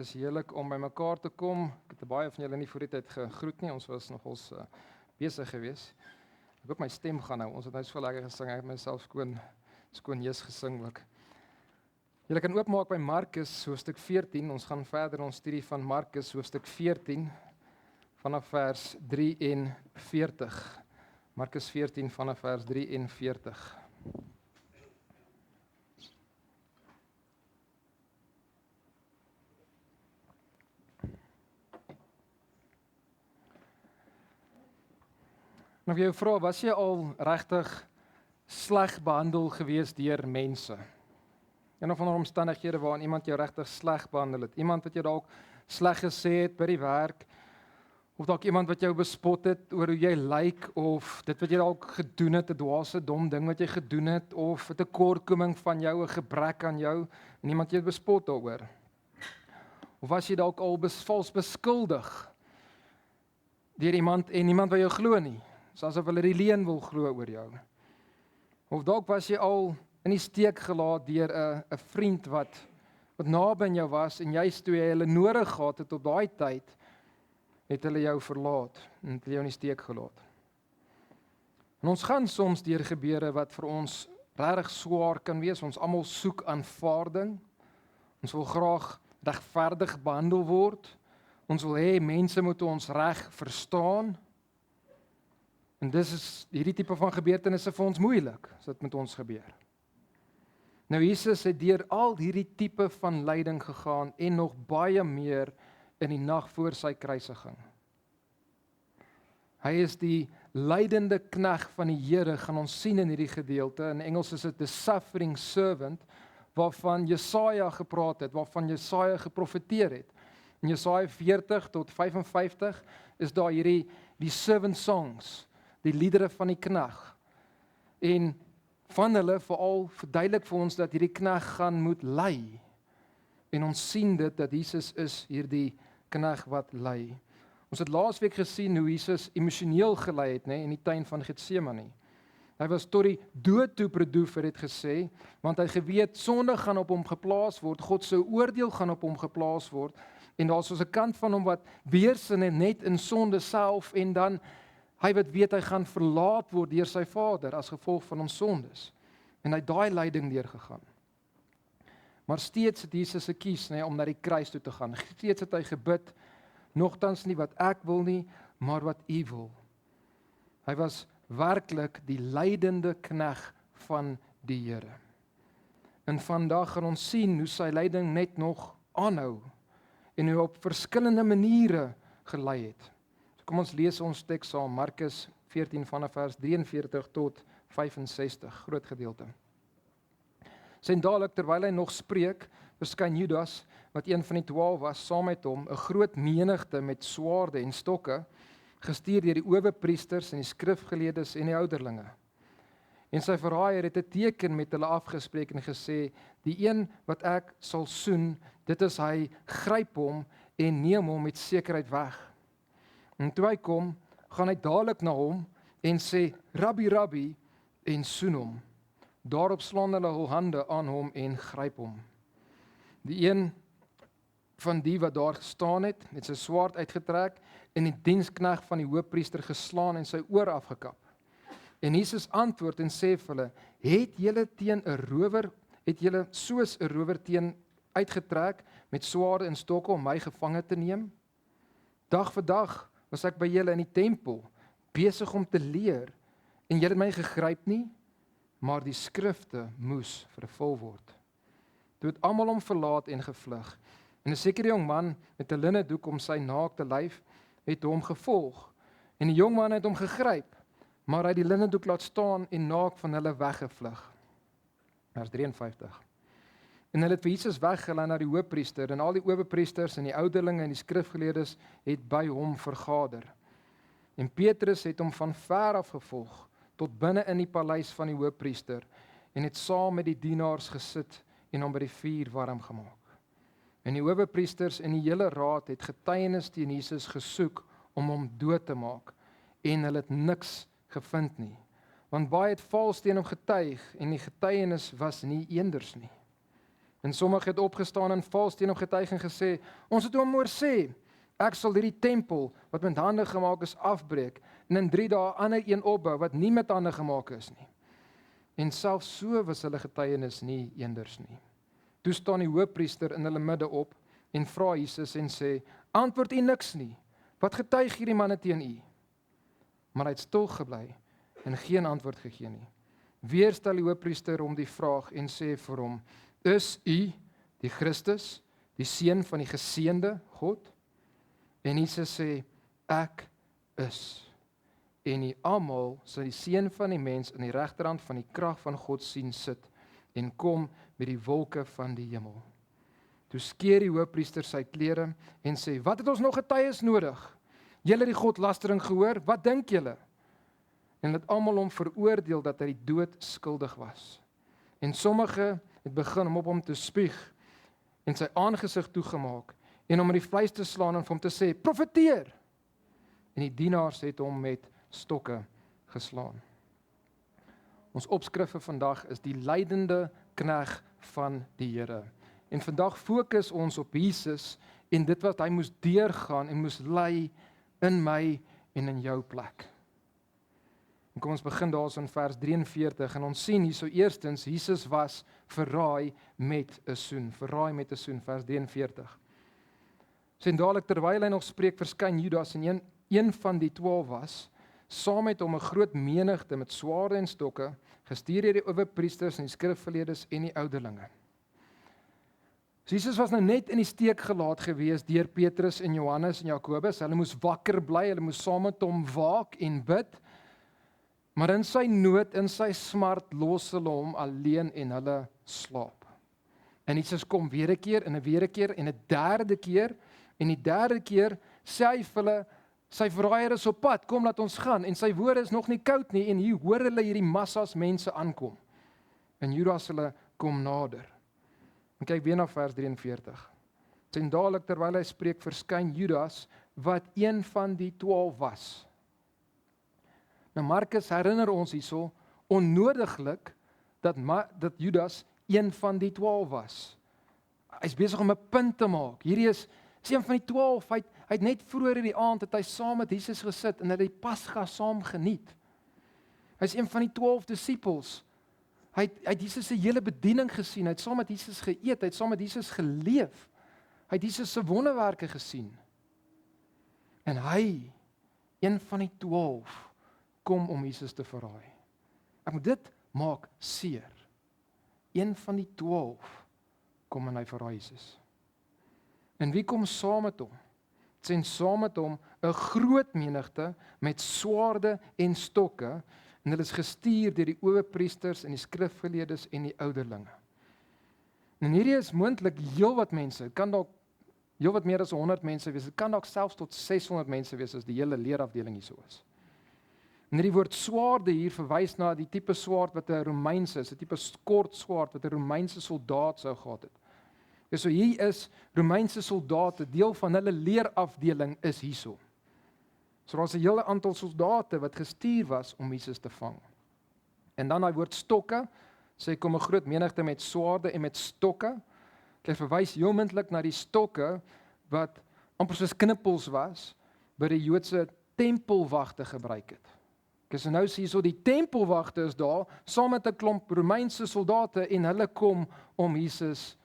Dit is heerlik om by mekaar te kom. Ek het baie van julle nie voor die tyd gegroet nie. Ons was nogals besig geweest. Ek hoop my stem gaan nou. Ons het nou so lekker gesing. Ek het myself skoon Jesus gesing ook. Julle kan oopmaak by Markus hoofstuk 14. Ons gaan verder ons studie van Markus hoofstuk 14 vanaf vers 43. Markus 14 vanaf vers 43. Nou vir jou vra, was jy al regtig sleg behandel gewees deur mense? Een of ander omstandighede waarin iemand jou regtig sleg behandel het. Iemand wat jou dalk sleg gesê het by die werk, of dalk iemand wat jou bespot het oor hoe jy lyk, of dit wat jy dalk gedoen het, 'n dwaase dom ding wat jy gedoen het, of 'n tekortkoming van jou, 'n gebrek aan jou, en iemand jou bespot daaroor. Of was jy dalk al vals beskuldig deur iemand en niemand wat jou glo nie? Soos of hulle die leuen wil glo oor jou. Of dalk was jy al in die steek gelaat deur 'n vriend wat naby aan jou was en juist toe jy hulle nodig gehad het op daai tyd, het hulle jou verlaat en het jou in die steek gelaat. En ons gaan soms deur gebeure wat vir ons regtig swaar kan wees. Ons almal soek aanvaarding. Ons wil graag regverdig behandel word. Ons wil hê mense moet ons reg verstaan. En dis is hierdie tipe van gebeurtenisse vir ons moeilik as dit met ons gebeur. Nou Jesus het deur al hierdie tipe van lyding gegaan en nog baie meer in die nag voor sy kruisiging. Hy is die lydende knegt van die Here, gaan ons sien in hierdie gedeelte. In Engels is dit the suffering servant, waarvan Jesaja gepraat het, waarvan Jesaja geprofeteer het. In Jesaja 40 tot 55 is daar die servant songs, die liedere van die knegt. En van hulle veral verduidelik vir ons dat hierdie knegt gaan moet ly. En ons sien dit dat Jesus is hierdie knegt wat ly. Ons het laasweek gesien hoe Jesus emosioneel gely het, in die tuin van Getsemane. Hy was tot die dood toe bedoel, het gesê, want hy geweet sonde gaan op hom geplaas word, God se oordeel gaan op hom geplaas word, en daar's so 'n kant van hom wat weersin net in sonde self, en dan hy wat weet hy gaan verlaat word deur sy Vader as gevolg van ons sondes. En hy het daai lyding deurgegaan. Maar steeds het Jesus gekies om na die kruis toe te gaan. Steeds het hy gebid, nogtans nie wat ek wil nie, maar wat U wil. Hy was werklik die lydende knegt van die Here. En vandag gaan ons sien hoe sy lyding net nog aanhou en hoe op verskillende maniere gelei het. Kom ons lees ons teks saam, Markus 14 vanaf vers 43 tot 65, groot gedeelte. Sien dadelik terwyl hy nog spreek, verskyn Judas, wat een van die 12 was, saam met hom, 'n groot menigte met swaarde en stokke, gestuur deur die owerpriesters en die skrifgeleerdes en die ouderlinge. En sy verraaier het 'n teken met hulle afgespreek en gesê, die een wat ek sal soen, dit is hy, gryp hom en neem hom met sekerheid weg. En toe hy kom, gaan hy dadelik na hom en sê, Rabbi, Rabbi, en soen hom. Daarop slaan hulle hul hande aan hom en gryp hom. Die een van die wat daar gestaan het sy swaard uitgetrek en die diensknegt van die hoofpriester geslaan en sy oor afgekap. En Jesus antwoord en sê vir hulle, het julle soos 'n rower teen uitgetrek met swaarde en stokke om my gevange te neem? Dag vir dag was ek by julle in die tempel, besig om te leer, en julle het my gegryp nie, maar die skrifte moes vervul word. Toe het almal hom verlaat en gevlug, en 'n sekere jong man met 'n linne doek om sy naakte lyf, het hom gevolg, en die jong man het hom gegryp, maar hy het die linne doek laat staan en naak van hulle weggevlug. Vers 53. En hulle het vir Jesus weggelei na die hoofpriester, en al die owerpriesters en die ouderlinge en die skrifgeleerdes het by hom vergader. En Petrus het hom van ver af gevolg, tot binne in die paleis van die hoofpriester, en het saam met die dienaars gesit en hom by die vuur warm gemaak. En die owerpriesters en die hele raad het getuienis teen Jesus gesoek om hom dood te maak, en hulle het niks gevind nie, want baie het vals teen hom getuig, en die getuienis was nie eenders nie. En sommige het opgestaan en vals teen hom getuig en gesê, ons het hom hoor sê, ek sal hierdie tempel wat met hande gemaak is afbreek en in 3 dae 'n ander een opbou wat nie met hande gemaak is nie. En selfs so was hulle getuienis nie eenders nie. Toe staan die hoofpriester in hulle midde op en vra Jesus en sê, antwoord u niks nie, wat getuig hierdie manne teen u? Maar hy het stil gebly en geen antwoord gegee nie. Weer stel die hoofpriester hom die vraag en sê vir hom, is u die Christus, die seun van die geseënde God? En Jesus sê, ek is. En die almal sal die seun van die mens in die regterhand van die krag van God sien sit en kom met die wolke van die hemel. Toe skeer die hoofpriester sy klere en sê, wat het ons nog getuies nodig? Julle het die godlastering gehoor, wat dink julle? En het almal hom veroordeel dat hy die dood skuldig was. En sommige het begin om op hom te spieg en sy aangesig toegemaak en om in die vleis te slaan en vir hom te sê, profeteer! En die dienaars het hom met stokke geslaan. Ons opskrif vir vandag is die lydende knegg van die Here. En vandag fokus ons op Jesus en dit wat hy moes deurgaan en moes ly in my en in jou plek. En kom ons begin daarso in vers 43 en ons sien hierso eerstens Jesus was verraai met 'n soen. Verraai met 'n soen, vers 43. Sien dadelik terwyl hy nog spreek verskyn Judas en een van die 12 was, saam met hom 'n groot menigte met swaarde en stokke, gestuur deur die owerpriesters en die skrifgeleerdes en die ouderlinge. Jesus was nou net in die steek gelaat gewees deur Petrus en Johannes en Jakobus. Hulle moes wakker bly, hulle moes saam met hom waak en bid. Maar in sy nood, in sy smart, los hulle hom alleen en hulle slaap. En Jesus kom weer 'n keer en 'n weer 'n keer en 'n derde keer en die derde keer sê hy vir hulle, sy verraaier is op pad, kom laat ons gaan. En sy woorde is nog nie koud nie en hier hoor hulle hierdie massas mense aankom. En Judas hulle kom nader. En kyk weer na vers 43. En dadelik terwyl hy spreek verskyn Judas wat een van die 12 was. Nou Markus herinner ons hierso onnodiglik dat Judas een van die 12 was. Hy's besig om 'n punt te maak. Hierdie is een van die 12. Hy het net vroeër in die aand het hy saam met Jesus gesit en hulle die Pasga saam geniet. Hy's een van die 12 disippels. Hy het Jesus se hele bediening gesien. Hy het saam met Jesus geëet, hy het saam met Jesus geleef. Hy het Jesus se wonderwerke gesien. En hy, een van die 12, kom om Jesus te verraai. Ek moet dit maak seer. Een van die 12 kom en hy verraai Jesus. En wie kom saam met hom? Dit sien saam met hom 'n groot menigte met swaarde en stokke en hulle is gestuur deur die owerpriesters en die skrifgeleerdes en die ouderlinge. En hierdie is moontlik heelwat mense. Dit kan dalk heelwat meer as 100 mense wees. Dit kan dalk selfs tot 600 mense wees as die hele leerafdeling hierso is. En hierdie woord swaarde hier verwys na die tipe swaard wat 'n Romeinse is, 'n tipe kort swaard wat 'n Romeinse soldaat sou gehad het. So hier is Romeinse soldate, deel van hulle leerafdeling is hierso. So daar's 'n hele aantal soldate wat gestuur was om Jesus te vang. En dan daai woord stokke, sê kom 'n groot menigte met swaarde en met stokke. Dit verwys heelmoontlik na die stokke wat amper soos knippels was by die Joodse tempelwagte gebruik het. So nou sien jy so die tempelwagte is daar saam met 'n klomp Romeinse soldate en hulle kom om Jesus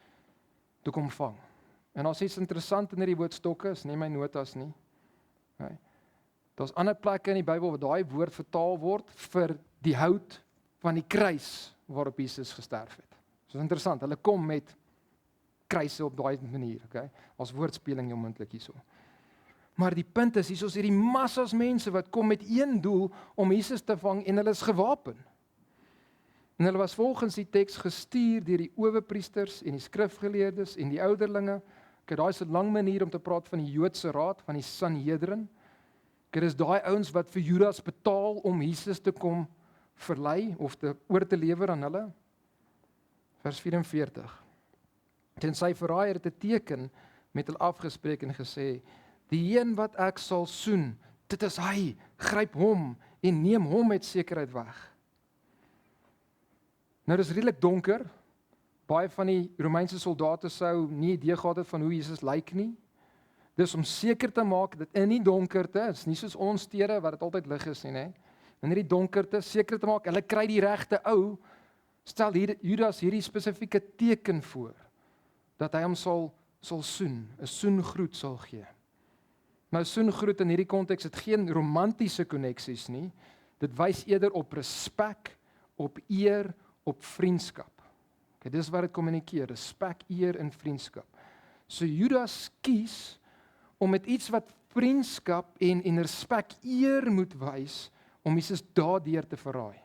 te kom vang. En as iets interessant in hierdie woord stokke is, nie my notas nie. Okay. Daar's ander plekke in die Bybel waar daai woord vertaal word vir die hout van die kruis waarop Jesus gesterf het. So interessant, hulle kom met kruise op daai manier, okay? As woordspeling onmoontlik hierso. Maar die punt is, hier is hierdie massas mense wat kom met een doel om Jesus te vang en hulle is gewapen. En hulle was volgens die teks gestuur deur die owerpriesters en die skrifgeleerdes en die ouderlinge. Kyk, daai is 'n lang manier om te praat van die Joodse raad, van die Sanhedrin. Kyk, dis daai ouens wat vir Judas betaal om Jesus te kom verlei of oor te lewer aan hulle. Vers 44. En sy verraaier het 'n teken met hulle afgespreek en gesê: "Die een wat ek sal soen, dit is hy. Gryp hom en neem hom met sekerheid weg." Nou dis redelik donker, Baie van die Romeinse soldate sou nie idee gehad het van hoe Jesus lyk nie. Dis om seker te maak dat in die donkerte, is nie soos ons stede wat dit altyd lig is nie, nê? In die donkerte seker te maak, hulle kry die regte ou, stel Judas hierdie spesifieke teken voor, dat hy hom sal soen, 'n soengroet sal gee. Nou soengroet in hierdie konteks het geen romantiese koneksies nie, dit wys eerder op respek, op eer, op vriendskap. Okay, dis wat dit kommunikeer, respek, eer en vriendskap. So Judas kies om met iets wat vriendskap en respek, eer moet wys, om Jesus daardeur te verraai.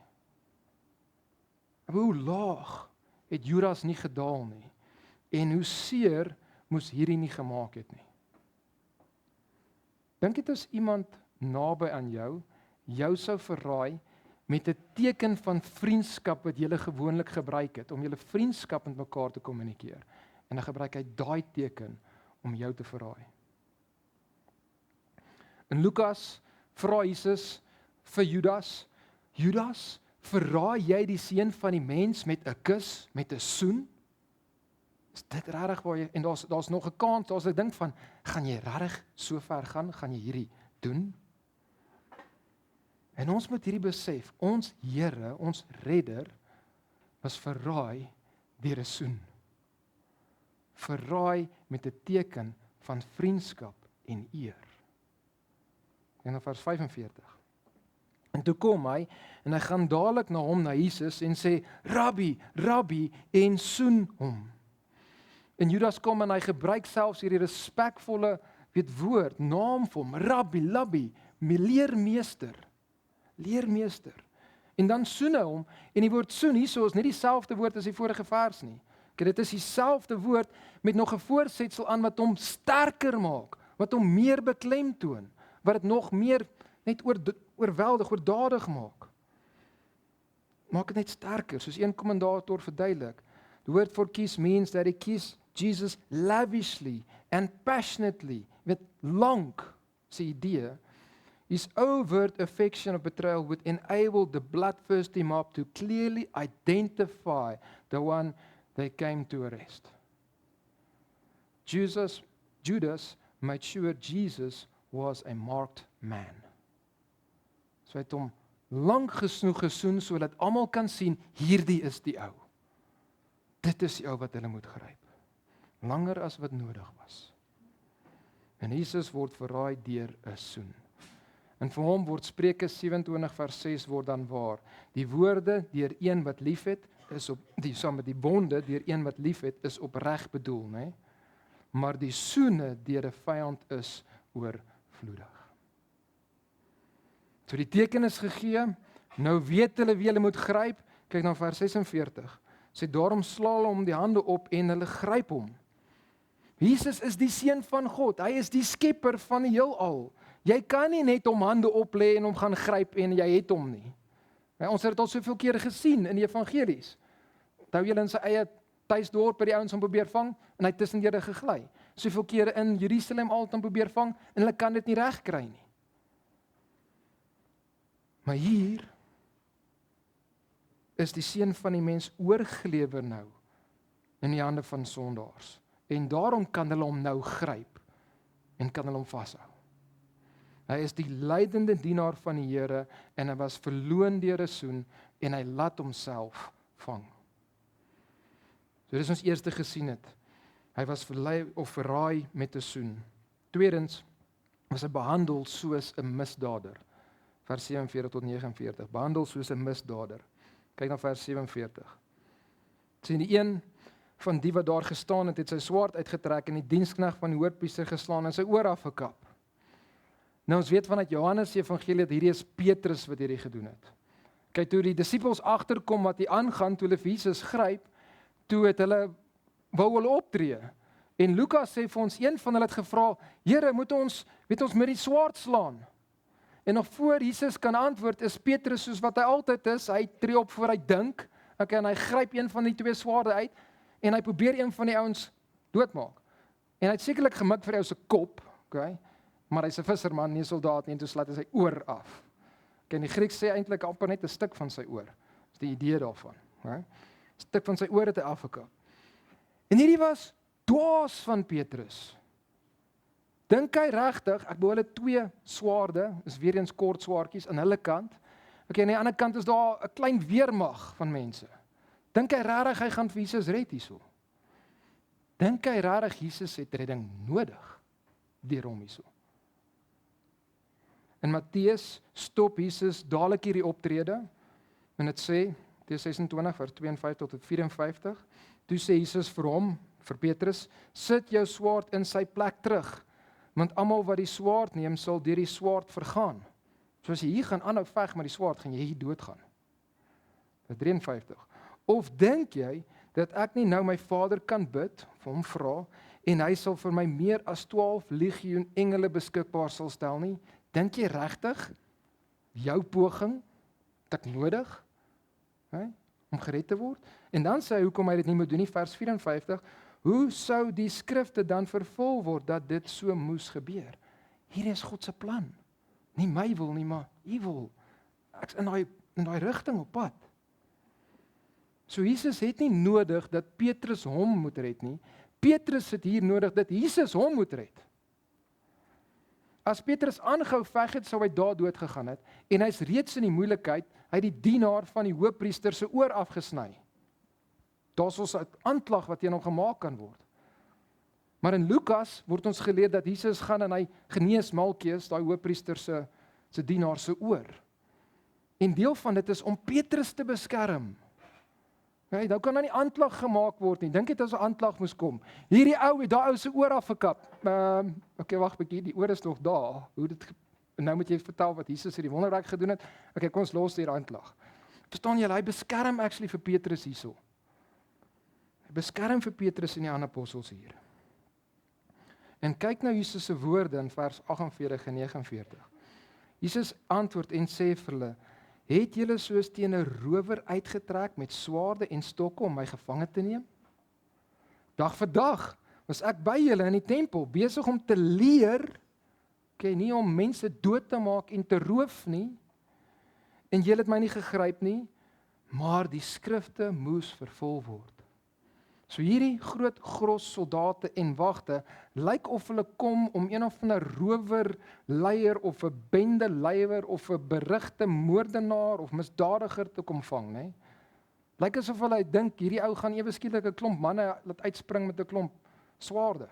Hoe laag het Judas nie gedaal nie, en hoe seer moes hierdie nie gemaak het nie. Dink dit as iemand naby aan jou sou verraai met 'n teken van vriendskap wat jy gewoonlik gebruik het, om julle vriendskap met mekaar te kommunikeer, en dan gebruik hy daai teken om jou te verraai. In Lukas vra Jesus vir Judas, verraai jy die seun van die mens met 'n kus, met 'n soen? Is dit regtig waar jy, en daar's nog 'n kans, daar's 'n ding van, gaan jy regtig so ver gaan jy hierdie doen? En ons moet hierdie besef, ons Here, ons Redder, was verraai deur 'n soen. Verraai met 'n teken van vriendskap en eer. En dan vers 45. En toe kom hy, en hy gaan dadelik na hom, na Jesus, en sê, Rabbi, en soen hom. En Judas kom en hy gebruik selfs hierdie respekvolle woord, naam vir hom, Rabbi, leermeester. En dan soen hy hom, en die woord soen hierso is nie dieselfde woord as die vorige vers nie. Dit is dieselfde woord met nog 'n voorsetsel aan wat hom sterker maak, wat hom meer beklemtoon, wat dit nog meer net oorweldig, oordadig maak. Maak dit net sterker, soos een kommentator verduidelik. The word for kiss means that he kissed Jesus lavishly and passionately, with lank, sy idee. His overt affection of betrayal would enable the bloodthirsty mob to clearly identify the one they came to arrest. Judas made sure Jesus was a marked man. So hy het hom lank gesnoeg gesoen, sodat almal kan sien, hierdie is die ou. Dit is die ou wat hulle moet gryp. Langer as wat nodig was. En Jesus word verraai deur 'n soen. En vir hom word Spreuke 27 vers 6 word dan waar. Die woorde deur een wat liefhet, is op die bonde deur een wat liefhet, is opreg bedoel, né? Maar die soene deur 'n vyand is oorvloedig. So die teken is gegee, nou weet hulle wie hulle moet gryp. Kyk na vers 46. Sê daarom sla hulle hom die hande op en hulle gryp hom. Jesus is die seun van God. Hy is die skepper van die heelal. Jy kan nie net hom hande op lê en hom gaan gryp en jy het hom nie. Ons het dit al soveel kere gesien in die evangelies. Onthou julle in sy eie tuisdorp by die ouens om probeer vang en hy tussendeur gegly. Soveel kere in Jerusalem al om probeer vang en hulle kan dit nie regkry nie. Maar hier is die seun van die mens oorgelewer nou in die hande van sondaars. En daarom kan hulle hom nou gryp en kan hulle hom vashou. Hy is die lydende dienaar van die Here en hy was verloon deur 'n soen en hy laat homself vang. So dis ons eerste gesien het. Hy was verlei of verraai met 'n soen. Tweedens was hy behandel soos 'n misdadiger. Vers 47 tot 49. Behandel soos 'n misdadiger. Kyk na vers 47. Sien die een van die wat daar gestaan het sy swaard uitgetrek en die diensknegt van die hoofpriester geslaan en sy oor afgekap. Nou ons weet vanuit Johannes se evangelie dat hierdie is Petrus wat hierdie gedoen het. Kyk, toe die disippels agterkom wat hier aangaan, toe hulle vir Jesus gryp, toe het hulle wou hulle optree. En Lukas sê vir ons, een van hulle het gevra, Here, moet ons met die swaard slaan? En nog voor Jesus kan antwoord, is Petrus soos wat hy altyd is, hy tree op voor hy dink, en hy gryp een van die twee swaarde uit, en hy probeer een van die ouens doodmaak. En hy het sekerlik gemik vir hy se kop, okay? Maar hy's 'n visserman, nie 'n soldaat nie, en toe slat hy sy oor af. Okay, in die Grieks sê eintlik amper net 'n stuk van sy oor. Dis die idee daarvan, né? 'n Stuk van sy oor het hy afgekap. En hierdie was dwaas van Petrus. Dink hy regtig, ek bedoel hulle 2 swaarde, is weer eens kort swaardjies aan hulle kant. Okay, aan die ander kant is daar 'n klein weermag van mense. Dink hy regtig hy gaan vir Jesus red hierso? Dink hy regtig Jesus het redding nodig deur hom hierso? En Matteus stop Jesus dadelik hierdie optrede en dit sê, Matteus 26 vers 52 tot 54, toe sê Jesus vir hom, vir Petrus, sit jou swaard in sy plek terug, want almal wat die swaard neem sal deur die swaard vergaan. So as jy hier gaan aanhou veg met die swaard, gaan jy hier doodgaan. Vers 53. Of dink jy dat ek nie nou my Vader kan bid, vir hom vra, en hy sal vir my meer as 12 legioen engele beskikbaar sal stel nie? Dink jy regtig jou poging het ek nodig om gered te word? En dan sê hy hoekom hy dit nie moet doen nie, vers 54. Hoe sou die skrifte dan vervul word dat dit so moes gebeur? Hier is God se plan. Nie my wil nie, maar U wil. Ek's in daai rigting op pad. So Jesus het nie nodig dat Petrus hom moet red nie. Petrus het hier nodig dat Jesus hom moet red. As Petrus aangehou veg het, sou hy daar dood gegaan het en hy's reeds in die moeilikheid. Hy het die dienaar van die hoofpriester se oor afgesny. Daar's ons 'n aanklag wat teen hom gemaak kan word. Maar in Lukas word ons geleer dat Jesus gaan en hy genees Malkeus, daai hoofpriester se dienaar se oor. En deel van dit is om Petrus te beskerm. Nee, nou kan dan nie aanklag gemaak word nie. Dink jy as 'n aanklag moes kom? Hierdie ou het daai ou se oor afgekap. Okay, wag 'n bietjie, die oor is nog daar. Hoe dit nou moet jy vertel wat Jesus hierdie wonderwerk gedoen het. Okay, kom ons los hierdie aanklag. Verstaan jy, hy beskerm actually vir Petrus hierso. Hy beskerm vir Petrus en die ander apostels hier. En kyk nou Jesus se woorde in vers 48 en 49. Jesus antwoord en sê vir hulle: het julle soos teen 'n rower uitgetrek met swaarde en stokke om my gevange te neem? Dag vir dag was ek by julle in die tempel, besig om te leer, nie om mense dood te maak en te roof nie, en julle het my nie gegryp nie, maar die skrifte moes vervul word. So hierdie groot gros soldate en wagte lyk of hulle kom om een of ander rowerleier of 'n bendeleier of 'n berigte moordenaar of misdadiger te kom vang, né? Lyk asof hulle dink hierdie ou gaan ewe skielik 'n klomp manne laat uitspring met 'n klomp swaarde.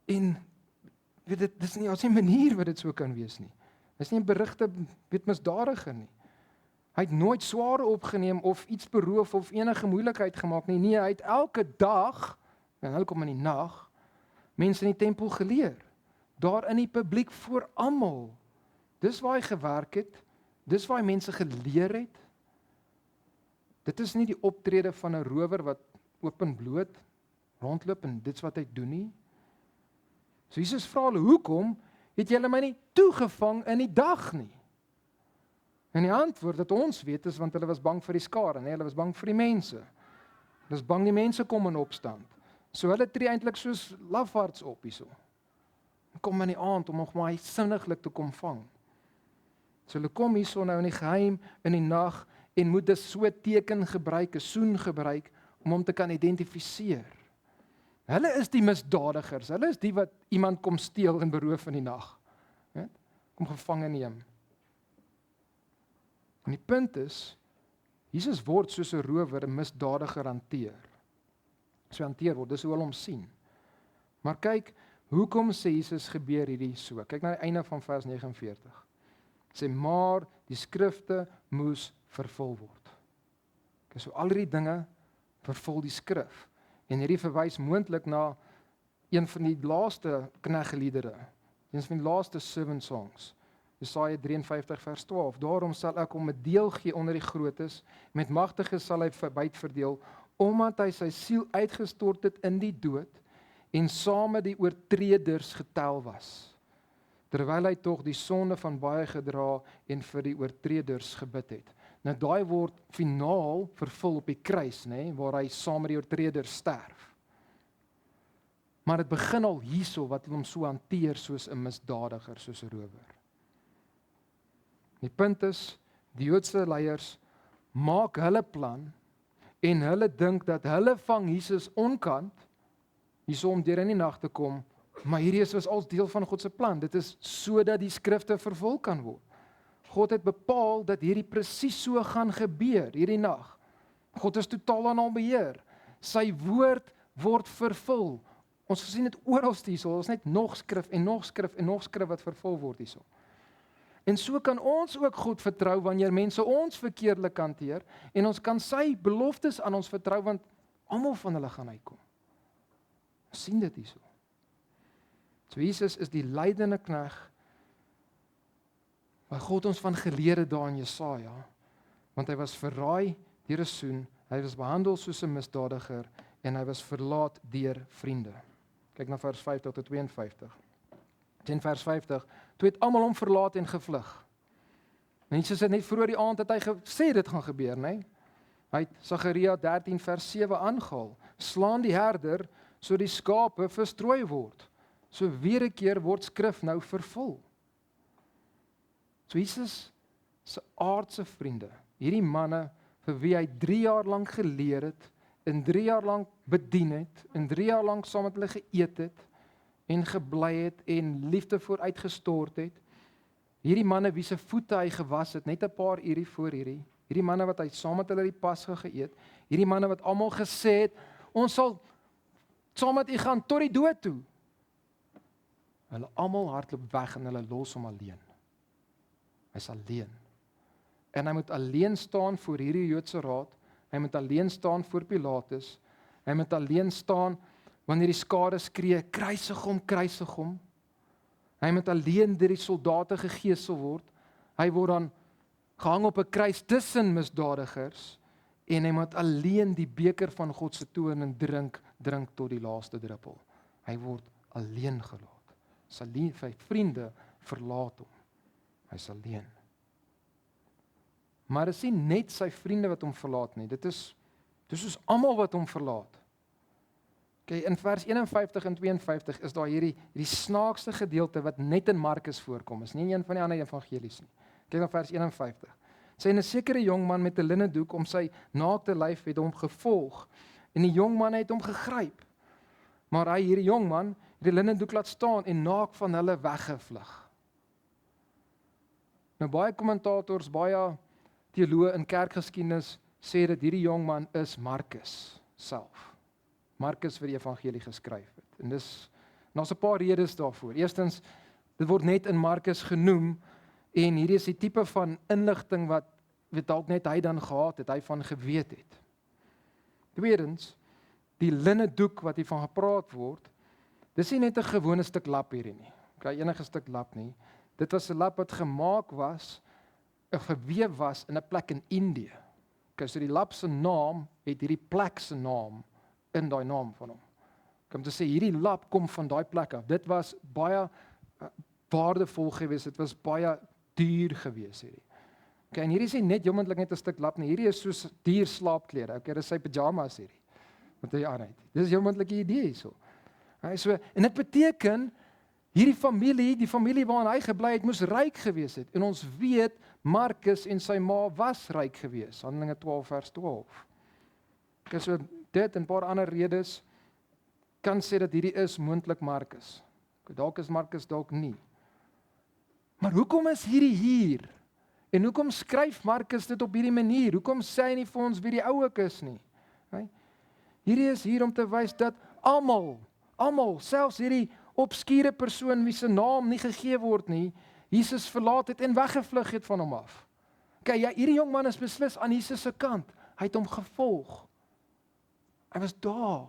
En weet dit dis nie op 'n manier wat dit so kan wees nie. Dis nie 'n berigte misdadiger nie. Hy het nooit swaarde opgeneem of iets beroof of enige moeilikheid gemaak nie. Nee, hy het elke dag, en nou kom in die nag, mense in die tempel geleer. Daar in die publiek voor almal. Dis waar hy gewerk het. Dis waar hy mense geleer het. Dit is nie die optrede van 'n rower wat openbloot rondloop en dit's wat hy doen nie. So Jesus vra hulle, hoekom het julle my nie toegevang in die dag nie? En die antwoord dat ons weet is want hulle was bang vir die skare, nee, hulle was bang vir die mense. Hulle was bang die mense kom in opstand. So hulle tree eintlik soos lafaards op hierso. Kom in die aand om nog maar sinniglik te kom vang. So hulle kom hierso nou in die geheim in die nag en moet 'n so teken gebruik, 'n soen gebruik om hom te kan identifiseer. Hulle is die misdadigers. Hulle is die wat iemand kom steel en beroof in die nag. Net kom gevange neem. En die punt is, Jesus word soos 'n rower, 'n misdadiger hanteer. So hanteer word, dis hoe hulle hom sien. Maar kyk, hoekom sê Jesus gebeur hierdie so? Kyk na die einde van vers 49. Sê, maar die skrifte moes vervul word. Okay, so al hierdie dinge vervul die skrif. En hierdie verwys moontlik na een van die laaste kneggeliedere, een van die laaste servant songs. Jesaja 53 vers 12. Daarom sal ek hom 'n deel gee onder die grootes, met magtiges sal hy byt verdeel, omdat hy sy siel uitgestort het in die dood en saam met die oortreders getel was, terwyl hy tog die sonde van baie gedra en vir die oortreders gebid het. Nou daai word finaal vervul op die kruis, né, waar hy saam met die oortreders sterf. Maar dit begin al hierso wat hulle hom so hanteer soos 'n misdadiger, soos 'n rower. Die punt is, die Joodse leiers maak hulle plan en hulle dink dat hulle vang Jesus onkant, hierso om deur in die nag te kom, maar hierdie was als deel van God se plan. Dit is sodat die skrifte vervul kan word. God het bepaal dat hierdie presies so gaan gebeur, hierdie nag. God is totaal aan al beheer. Sy woord word vervul. Ons gesien dit oral hierso, ons net nog skrif en nog skrif en nog skrif wat vervul word hierso. En so kan ons ook God vertrou wanneer mense ons verkeerdelik hanteer en ons kan sy beloftes aan ons vertrou want almal van hulle gaan uitkom. Ons sien dit hierso. So Jesus is die lydende knegg wat God ons van geleer het daar in Jesaja, want hy was verraai deur 'n soen, hy was behandel soos 'n misdadiger en hy was verlaat deur vriende. Kyk na vers 50 tot 52. In vers 50, toe het almal hom verlaat en gevlug. En Jesus het net vroeër die aand het hy gesê dit gaan gebeur, né? Hy het Sagaria 13 vers 7 aangehaal. Slaan die herder so die skape verstrooi word. So weer 'n keer word skrif nou vervul. So Jesus se aardse vriende, hierdie manne vir wie hy 3 jaar lank geleer het, en 3 jaar lank bedien het, en 3 jaar lank saam met hulle geëet het, en gebly het, en liefde vooruit gestort het, hierdie manne wie se voete hy gewas het, net 'n paar uur voor hierdie manne wat hy saam met hulle die Pasga geëet, hierdie manne wat almal gesê het, ons sal saam met u gaan tot die dood toe. Hulle almal hardloop weg en hulle los hom alleen. Hy's alleen. En hy moet alleen staan voor hierdie Joodse raad, hy moet alleen staan voor Pilatus, hy moet alleen staan wanneer die skare skree, kruisig hom, kruisig hom. Hy moet alleen deur die soldate gegeesel word, hy word dan gehang op 'n kruis tussen misdadigers, en hy moet alleen die beker van God se toorn en drink tot die laaste druppel. Hy word alleen gelaat. Sy vriende verlaat hom. Hy's alleen. Maar dit is nie net sy vriende wat hom verlaat nie. Dit is soos almal wat hom verlaat. Okay, in vers 51 en 52 is daar hierdie snaakste gedeelte wat net in Markus voorkom. Is nie een van die ander evangelies nie. Kyk na vers 51. Sê 'n sekere jong man met 'n linnedoek om sy naakte lyf het hom gevolg en die jong man het hom gegryp. Maar hy, hierdie jong man, het die linnedoek laat staan en naak van hulle weggevlug. Nou baie kommentators, baie teoloë in kerkgeskiedenis sê dat hierdie jong man is Markus self. Markus vir die evangelie geskryf het. En daar's 'n paar redes daarvoor. Eerstens, dit word net in Markus genoem en hierdie is die tipe van inligting wat dalk net hy dan gehad het, hy van geweet het. Tweedens, die linnedoek wat hiervan gepraat word, dis nie net 'n gewone stuk lap hierdie nie. Okay, enige stuk lap nie. Dit was 'n lap wat gemaak was, gewewe was in 'n plek in Indië. Okay, so die lap se naam het hierdie plek se naam in daai naam van hom. Om te sê hierdie lap kom van daai plek af. Dit was baie waardevol geweest, dit was baie duur geweest hierdie. Okay, en hierdie is nie net jommendlik net 'n stuk lap nie. Hierdie is soos dier slaapklere. Okay, dis sy pyjamas hierdie. Wat hy aan het. Dis jommendlik 'n idee hierso. So, en dit beteken hierdie familie, die familie waarin hy gebly het, moes ryk gewees het. En ons weet Markus en sy ma was ryk gewees. Handelinge 12 vers 12. Okay, so dit en 'n paar ander redes kan sê dat hierdie is moontlik Markus. Dalk is Markus, dalk nie. Maar hoekom is hierdie hier? En hoekom skryf Markus dit op hierdie manier? Hoekom sê hy nie vir ons wie die ouek is nie? Hierdie is hier om te wys dat almal, selfs hierdie obskure persoon wie se naam nie gegee word nie, Jesus verlaat het en weggevlug het van hom af. Okay, ja, hierdie jong man is beslis aan Jesus se kant. Hy het hom gevolg. Hy was daar.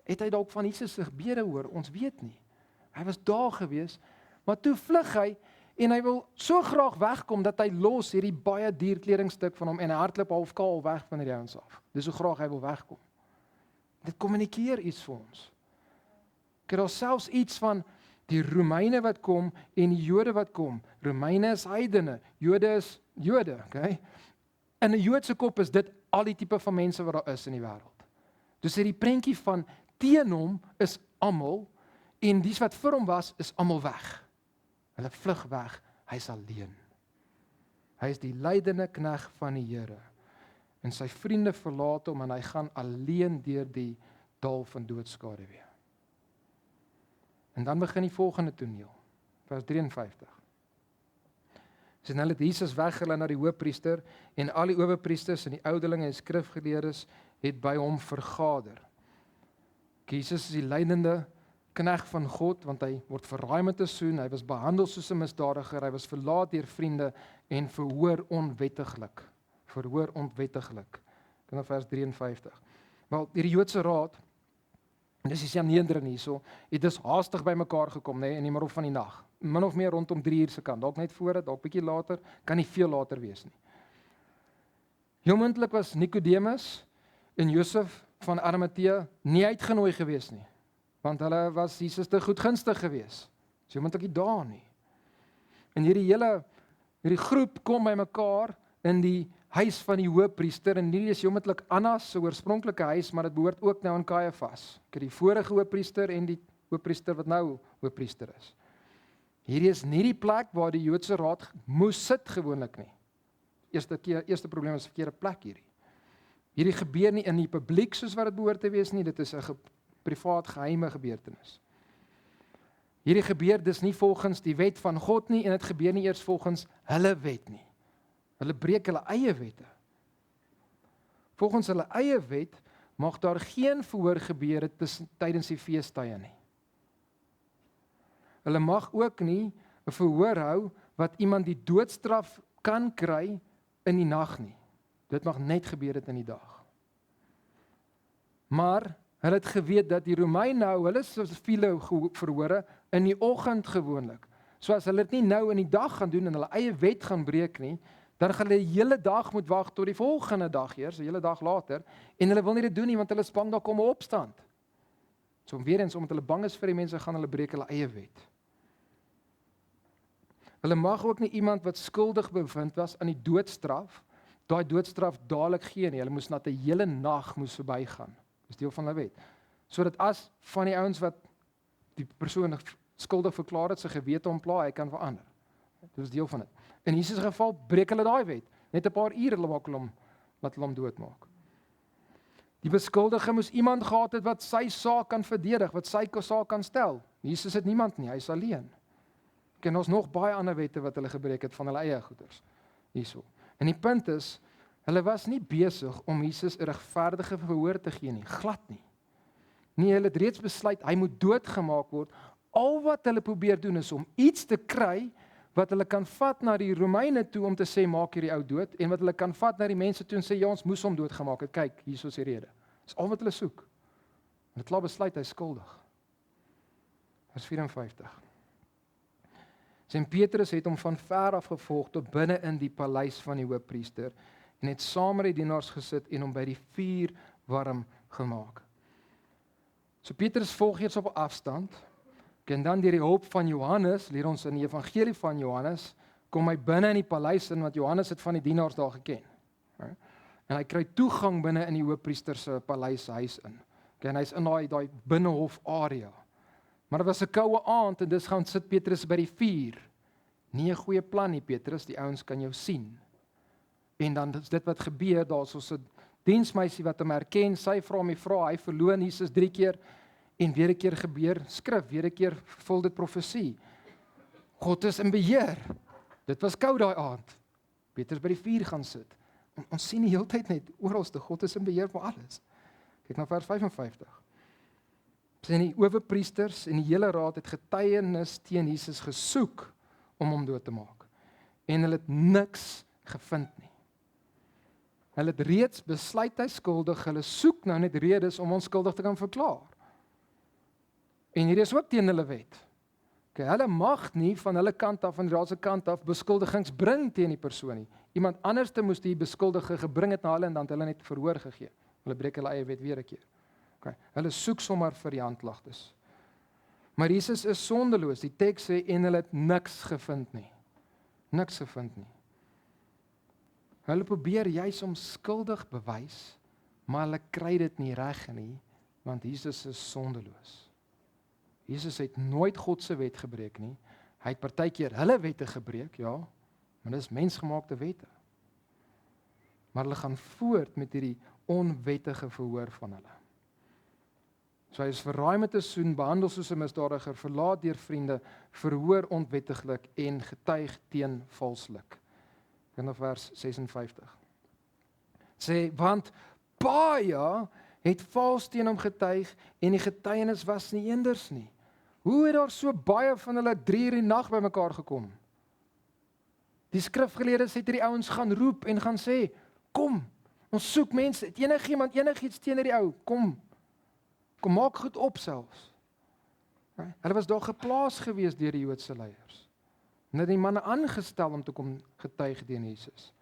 Het hy dalk van Jesus se gebede hoor? Ons weet nie. Hy was daar gewees, maar toe vlug hy en hy wil so graag wegkom dat hy los hierdie baie duur kledingstuk van hom en hy hardloop half kaal weg van die ouens af. Dis hoe graag hy wil wegkom. Dit kommunikeer iets vir ons. Kyk, daar selfs iets van die Romeine wat kom en die Jode wat kom. Romeine is heidene, Jode is Jode, okay? In 'n Joodse kop is dit al die tipe van mense wat daar is in die wêreld. Dus hierdie prentjie van teen hom is almal en dies wat vir hom was is almal weg. Hulle vlug weg, hy's alleen. Hy is die lydende knegg van die Here. En sy vriende verlaat hom en hy gaan alleen deur die dal van doodskaduwee. En dan begin die volgende toneel, vers 53. So nou het Jesus weggelei na die hoofpriester en al die owerpriesters en die ouderlinge en skrifgeleerdes het by hom vergader. Jesus is die lydende knegt van God, want hy word verraai met 'n soen, hy was behandel soos 'n misdadiger, hy was verlaat deur vriende en verhoor onwettiglik. Kyk na vers 53. Wel, hierdie Joodse raad, en dis die Sanhedrin hierso, het dus haastig by mekaar gekom, in die middel van die nag. Min of meer rondom 3 uur se kant, dalk net voor dit, dalk bietjie later, kan nie veel later wees nie. Heel moontlik was Nikodemus en Josef van Arimatea nie uitgenooi gewees nie, want hulle was Jesus te goedgunstig gewees. So jy moet ook nie daar nie. En hierdie groep kom by mekaar in die huis van die hoofpriester, en hierdie is oomblik Annas se oorspronklike huis, maar dit behoort ook nou aan Kajafas. Die vorige hoofpriester en die hoofpriester wat nou hoofpriester is. Hierdie is nie die plek waar die Joodse raad moes sit gewoonlik nie. Eerste probleem is verkeerde plek hierdie. Hierdie gebeur nie in die publiek soos wat dit behoort te wees nie, dit is 'n privaat geheime gebeurtenis. Hierdie gebeur dis nie volgens die wet van God nie, en dit gebeur nie eers volgens hulle wet nie. Hulle breek hulle eie wette. Volgens hulle eie wet mag daar geen verhoor gebeur tydens die feestydde nie. Hulle mag ook nie 'n verhoor hou wat iemand die doodstraf kan kry in die nag nie. Dit mag net gebeur het in die dag. Maar hulle het geweet dat die Romeine hou hulle siviele verhore in die oggend gewoonlik. So as hulle dit nie nou in die dag gaan doen en hulle eie wet gaan breek nie, dan gaan hulle die hele dag moet wag tot die volgende dag eers, 'n hele dag later, en hulle wil nie dit doen nie want hulle is bang daar kom 'n opstand. So weer eens omdat hulle bang is vir die mense, gaan hulle breek hulle eie wet. Hulle mag ook nie iemand wat skuldig bevind was aan die doodstraf, daai doodstraf dadelik gee nie. Hulle moes na 'n hele nag moes verbygaan. Dis deel van hulle wet. Sodat as van die ouens wat die persoon skuldig verklaar het, sy gewete ontpla, hy kan verander. Dit is deel van dit. In Jesus se geval breek hulle daai wet. Net 'n paar ure laat hulle hom doodmaak. Die beskuldige moes iemand gehad het wat sy saak kan verdedig, wat sy saak kan stel. Jesus het niemand nie, hy is alleen. En ons nog baie ander wette wat hulle gebreek het van hulle eie goeders hierso. En die punt is, hulle was nie besig om Jesus 'n regverdige verhoor te gee nie, glad nie. Nee, hulle het reeds besluit hy moet doodgemaak word. Al wat hulle probeer doen is om iets te kry wat hulle kan vat na die Romeine toe om te sê maak hierdie ou dood, en wat hulle kan vat na die mense toe en sê ja, ons moes hom doodgemaak het. Kyk, hier is die rede. Dis al wat hulle soek. Hulle het klaar besluit hy is skuldig. Vers 54. Sint Petrus het hom van ver af gevolg tot binne in die paleis van die hoofpriester en het saam met die dienaars gesit en hom by die vuur warm gemaak. So Petrus volg eers op afstand, en dan deur die hulp van Johannes, leer ons in die evangelie van Johannes, kom hy binne in die paleis in, want Johannes het van die dienaars daar geken. En hy kry toegang binne in die hoofpriester se paleishuis in. En hy's in daai binnehof area. Maar dit was 'n koue aand en dis gaan sit Petrus by die vuur. Nie 'n goeie plan nie, Petrus, die ouens kan jou sien. En dan is dit wat gebeur, daar's ons 'n diensmeisie wat hom herken, sy vra hom die vraag, hy verloon Jesus 3 keer en weer 'n keer gebeur skrif, weer 'n keer vul dit profesie. God is in beheer. Dit was koud daai aand. Petrus by die vuur gaan sit. Ons sien die hele tyd net oralste God is in beheer van alles. Kyk na vers 55. Sien die owerpriesters en die hele raad het getuienis teen Jesus gesoek om hom dood te maak. En hulle het niks gevind nie. Hulle het reeds besluit hy skuldig, hulle soek nou net redes om hom skuldig te kan verklaar. En hier is ook teen hulle wet. Okay, hulle mag nie van hulle kant af, van die raad se kant af, beskuldigings bring teen die persoon nie. Iemand anders te moes die beskuldige gebring het na hulle en dan het hulle net verhoor gegee. Hulle breek hulle eie wet weer 'n keer. Okay, hulle soek sommer vir die aanklagtes. Maar Jesus is sondeloos. Die teks sê en hulle het niks gevind nie. Niks gevind nie. Hulle probeer juis om skuldig bewys, maar hulle kry dit nie reg nie, want Jesus is sondeloos. Jesus het nooit God se wet gebreek nie. Hy het partykeer hulle wette gebreek, ja, maar dis mensgemaakte wette. Maar hulle gaan voort met hierdie onwettige verhoor van hulle. So hy is verraai met 'n soen, behandel soos 'n misdadiger, verlaat deur vriende, verhoor onwettiglik en getuig teen valslik. In vers 56. Sê, want baie het vals teen hom getuig en die getuienis was nie eenders nie. Hoe het daar so baie van hulle 3:00 in die nag bymekaar gekom? Die skrifgeleerdes het hierdie ouens gaan roep en gaan sê, kom, ons soek mense, het enigiemand enigiets teen hierdie ou, kom maak goed op selfs. Hulle was daar geplaas gewees deur die Joodse leiers. En het die manne aangestel om te kom getuig teen Jesus.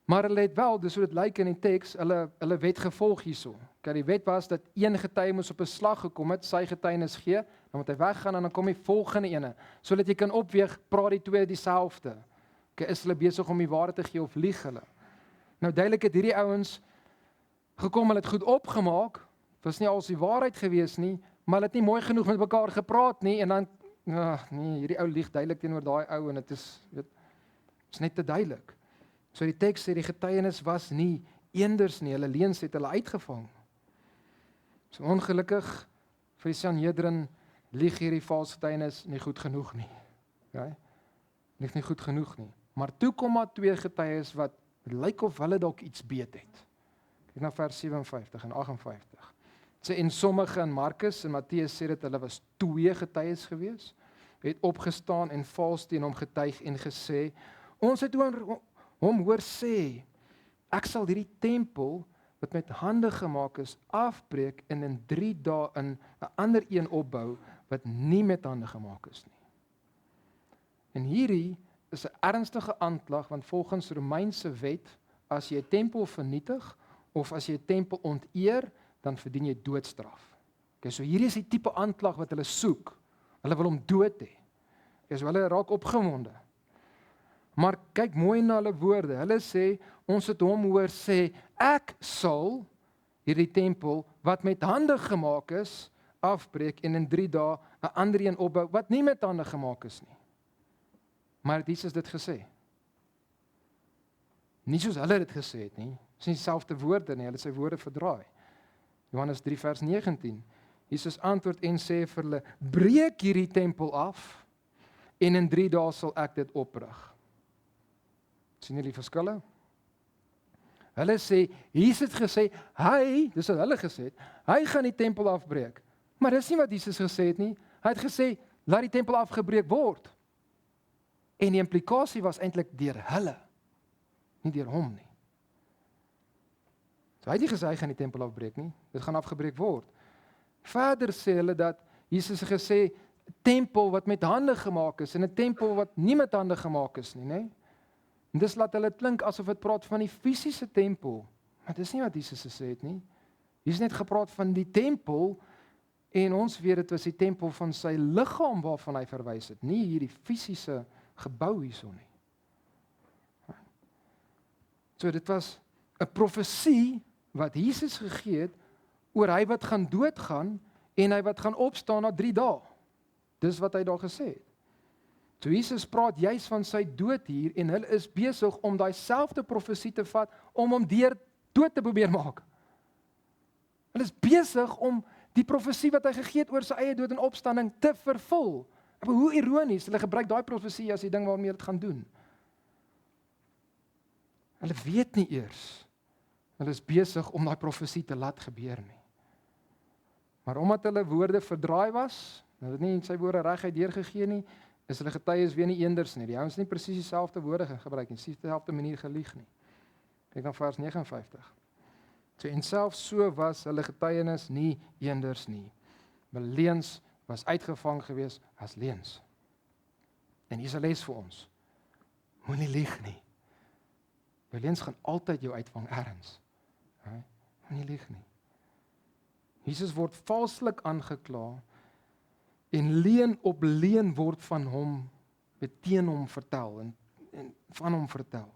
Maar hulle het wel, dis hoe dit lyk in die teks, hulle wet gevolg hierso. Kyk, die wet was dat een getuie moes op 'n slag gekom het, sy getuienis gee, dan moet hy weggaan en dan kom die volgende ene, sodat jy kan opweeg, praat die twee dieselfde. Kyk, is hulle besig om die waarheid te gee of lieg hulle? Nou duidelik het hierdie ouens gekom, hulle het goed opgemaak, was nie als die waarheid gewees nie, maar hulle het nie mooi genoeg met mekaar gepraat nie, en dan, nee, hierdie ou lieg duidelik teenoor daai ou, en dit is net te duidelik. So die teks sê, die getuienis was nie eenders nie, hulle leuns het hulle uitgevang. So ongelukkig, vir die Sanhedrin, lieg hierdie valse getuienis nie goed genoeg nie. Okay? Lieg nie goed genoeg nie. Maar toe kom maar 2 getuies wat lyk of hulle dalk iets beet het. Kyk na vers 57 en 58. Sê en sommige in Markus en Matteus sê dat hulle was 2 getuies gewees, het opgestaan en vals teen hom getuig en gesê, ons het hom hoor sê, ek sal hierdie tempel wat met hande gemaak is, afbreek en in 3 dae in 'n ander een opbou wat nie met hande gemaak is nie. En hierdie is 'n ernstige aanklag, want volgens Romeinse wet, as jy 'n tempel vernietig of as jy 'n tempel onteer, dan verdien jy doodstraf. Okay, so hierdie is die tipe aanklag wat hulle soek. Hulle wil hom dood hê. Okay, so hulle raak opgewonde. Maar kyk mooi na hulle woorde. Hulle sê, ons het hom hoor sê, ek sal hierdie tempel wat met hande gemaak is, afbreek en in 3 dae 'n ander een opbou wat nie met hande gemaak is nie. Maar het Jesus dit gesê? Nie soos hulle dit gesê het nie. Dit is nie dieselfde woorde nie, hulle het sy woorde verdraai. Johannes 3 vers 19. Jesus antwoord en sê vir hulle, breek hierdie tempel af en in 3 dae sal ek dit oprig. Sien julle die verskille? Hulle sê, Jesus het gesê, dis wat hulle gesê het, hy gaan die tempel afbreek. Maar dis nie wat Jesus gesê het nie. Hy het gesê, laat die tempel afgebreek word. En die implikasie was eintlik deur hulle, nie deur hom nie. So hy het nie gesê hy gaan die tempel afbreek nie, dit gaan afgebreek word. Verder sê hulle dat Jesus het gesê, tempel wat met hande gemaak is, en 'n tempel wat nie met hande gemaak is nie, né? En dis laat hulle klink asof dit praat van die fisiese tempel, maar dis nie wat Jesus gesê het nie. Jesus het net gepraat van die tempel, en ons weet dit was die tempel van sy liggaam waarvan hy verwys het, nie hierdie fisiese gebou hierso nie. So dit was 'n profesie wat Jesus gegee het oor hy wat gaan doodgaan en hy wat gaan opstaan na 3 dae. Dis wat hy daar gesê het. So Jesus praat juis van sy dood hier en hulle is besig om daai selfde profesie te vat om hom deur dood te probeer maak. Hulle is besig om die profesie wat hy gegee het oor sy eie dood en opstanding te vervul. Maar hoe ironies, hulle gebruik daai profesie as die ding waarmee hulle dit gaan doen. Hulle weet nie eers. Hulle is besig om daai profesie te laat gebeur nie. Maar omdat hulle woorde verdraai was, hulle het nie sy woorde reguit deurgegee nie, is hulle getuies weer nie eenders nie. Die ouens nie presies dieselfde woorde gebruik nie, dieselfde manier gelieg nie. Kyk na vers 59. So en selfs so was hulle getuienis nie eenders nie. Maar leuns was uitgevang gewees as leuns. En hier is 'n les vir ons. Moenie lieg nie. Jou leuns gaan altyd jou uitvang ergens. Moenie lieg nie. Jesus word valslik aangekla en leuen op leuen word van hom teen hom vertel en van hom vertel.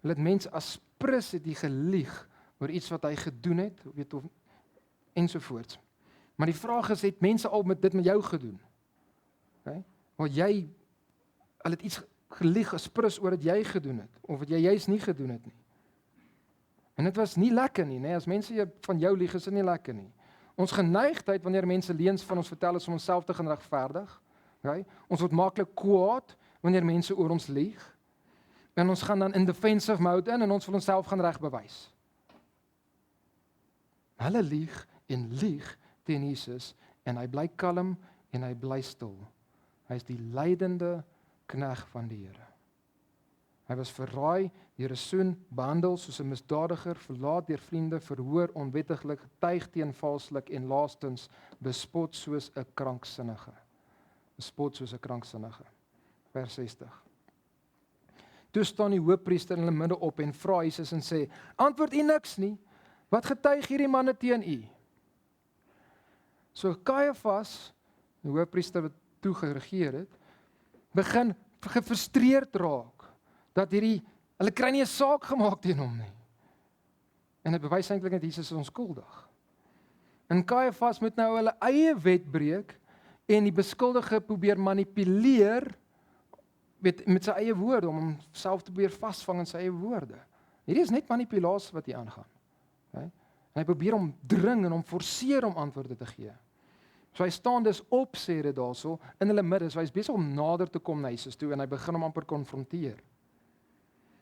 Hulle het mense as prins het hy gelieg oor iets wat hy gedoen het, weet of ensovoorts. Maar die vraag is, het mense al dit met jou gedoen? Okay? Want hulle het iets gelieg gesprus oor dat jy gedoen het, of wat jy juist nie gedoen het nie. En dit was nie lekker nie, as mense van jou lieg, is dit nie lekker nie. Ons geneigtheid, wanneer mense leuns van ons vertel, is om onsself te gaan regverdig. Okay? Ons word maklik kwaad, wanneer mense oor ons lieg, en ons gaan dan in defensive mode in, en ons wil onsself gaan regbewys. Hulle lieg en lieg teen Jesus, en hy bly kalm, en hy bly stil. Hy is die lydende knegg van die Here. Hy was verraai, deur 'n soen, behandel soos 'n misdadiger, verlaat deur vriende, verhoor onwettiglik, getuig teen valslik en laastens bespot soos 'n kranksinnige. Bespot soos 'n kranksinnige. Vers 60. Toe staan die hoofpriester in hulle midde op en vra Jesus en sê: "Antwoord u niks nie? Wat getuig hierdie manne teen u?" So Kajafas, die hoofpriester wat toe geregeer het, begin gefrustreerd raak dat hulle kry nie 'n saak gemaak teen hom nie. En dit bewys eintlik dat Jesus is onskuldig. En Kajafas moet nou hulle eie wet breek en die beskuldige probeer manipuleer met sy eie woorde, om homself te probeer vasvang in sy eie woorde. Hierdie is net manipulasie wat hier aangaan. Okay? En hy probeer hom dring en hom forceer om antwoorde te gee. So hy staan dus op, sê dit daarso, in hulle midde, so hy is besig om nader te kom na Jesus toe, en hy begin hom amper konfronteer.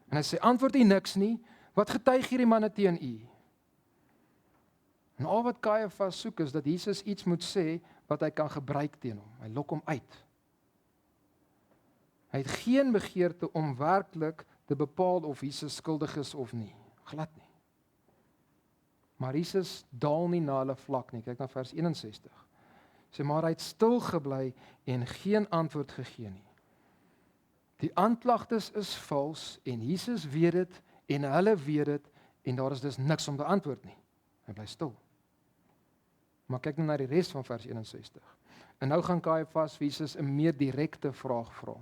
En hy sê: "Antwoord u niks nie? Wat getuig hierdie manne teen u?" En al wat Kajafas soek is dat Jesus iets moet sê wat hy kan gebruik teen hom. Hy lok hom uit. Hy het geen begeerte om werklik te bepaal of Jesus skuldig is of nie. Glad nie. Maar Jesus daal nie na hulle vlak nie. Kyk na vers 61. Sê maar hy het stil gebly en geen antwoord gegee nie. Die aanklagtes is vals en Jesus weet dit en hulle weet dit en daar is dus niks om te antwoord nie. Hy bly stil. Maar kyk nou na die res van vers 61. En nou gaan Kajafas vir Jesus 'n meer direkte vraag vra.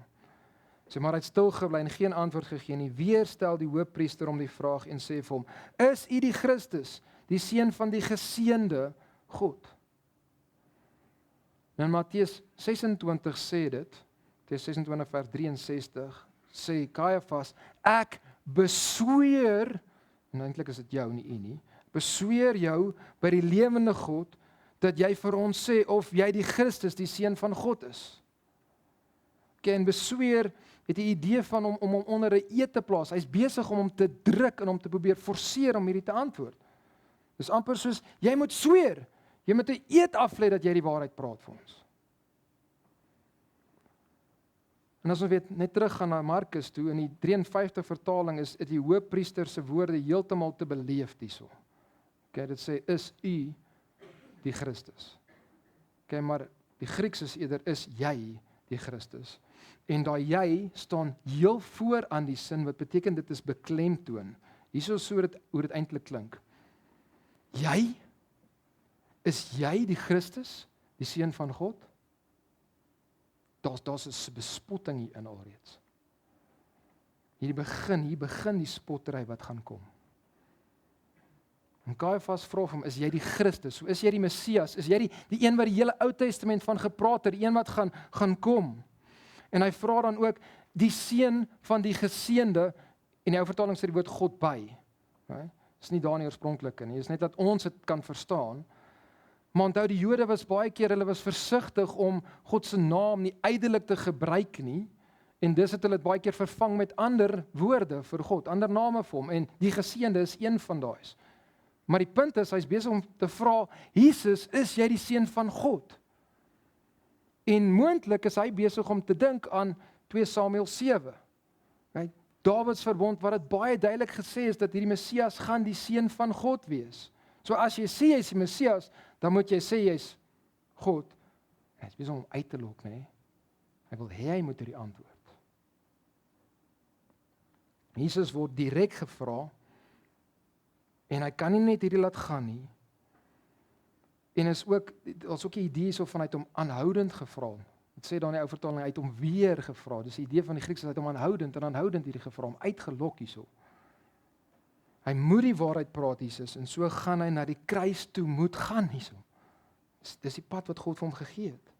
Sê maar hy het stil gebly en geen antwoord gegee nie. Weer stel die hoofpriester hom die vraag en sê vir hom: "Is u die Christus, die seun van die geseënde God?" En Matteus 26 sê dit, Matteus 26 vers 63, sê Kajafas: "Ek besweer," en eintlik is dit jou nie u nie, "besweer jou by die lewende God, dat jy vir ons sê of jy die Christus, die seun van God is." En besweer het die idee van om hom onder 'n eed te plaas. Hy's besig om hom te druk en om te probeer forceer om hierdie te antwoord. Dis amper soos, jy moet sweer, jy moet 'n eed aflê dat jy die waarheid praat vir ons. En as ons net teruggaan na Markus toe, in die 53 vertaling is die hoofpriester se woorde heeltemal te beleef hierso. Okay, dit sê: "Is u die Christus?" Okay, maar die Grieks is eerder: "Is jy die Christus?" En daai jy staan heel voor aan die sin, wat beteken dit is beklemtoon. Hierso so hoe dit eintlik klink. Jy? Is jy die Christus, die seun van God? Daar's 'n bespotting hier in alreeds. Hier begin die spottery wat gaan kom. En Kajafas vra hom: "Is jy die Christus? Is jy die Messias? Is jy die een wat die hele Ou Testament van gepraat het, die een wat gaan kom?" En hy vra dan ook: "Die seun van die geseënde," en die ou vertaling sê die woord God by. Okay? Dis nie daar in die oorspronklike nie. Dis net dat ons dit kan verstaan. Maar onthou, die Jode was baie keer, hulle was versigtig om God se naam nie ydelik te gebruik nie, en dis het hulle dit baie keer vervang met ander woorde vir God, ander name vir hom, en die geseënde is een van daai. Maar die punt is, hy's besig om te vra: "Jesus, is jy die seun van God?" En moontlik is hy besig om te dink aan 2 Samuel 7. Right? Dawid se verbond wat dit baie duidelik gesê is dat hierdie Messias gaan die seun van God wees. So as jy sê jy's die Messias, dan moet jy sê jy's God. Hy is besig om uit te lok, nee. Hy wil hê hy moet hierdie antwoord. Jesus word direk gevra en hy kan nie net hierdie laat gaan nie. En is ook, daar's ook 'n idee so vanuit hom aanhoudend gevra. Dit sê dan in die ou vertaling, hy het hom weer gevra. Dis die idee van die Grieks, hy het hom aanhoudend hierdie gevra, hom uitgelok hierso. Hy moet die waarheid praat, Jesus, en so gaan hy na die kruis toe moet gaan hierso. Dis die pad wat God vir hom gegee het.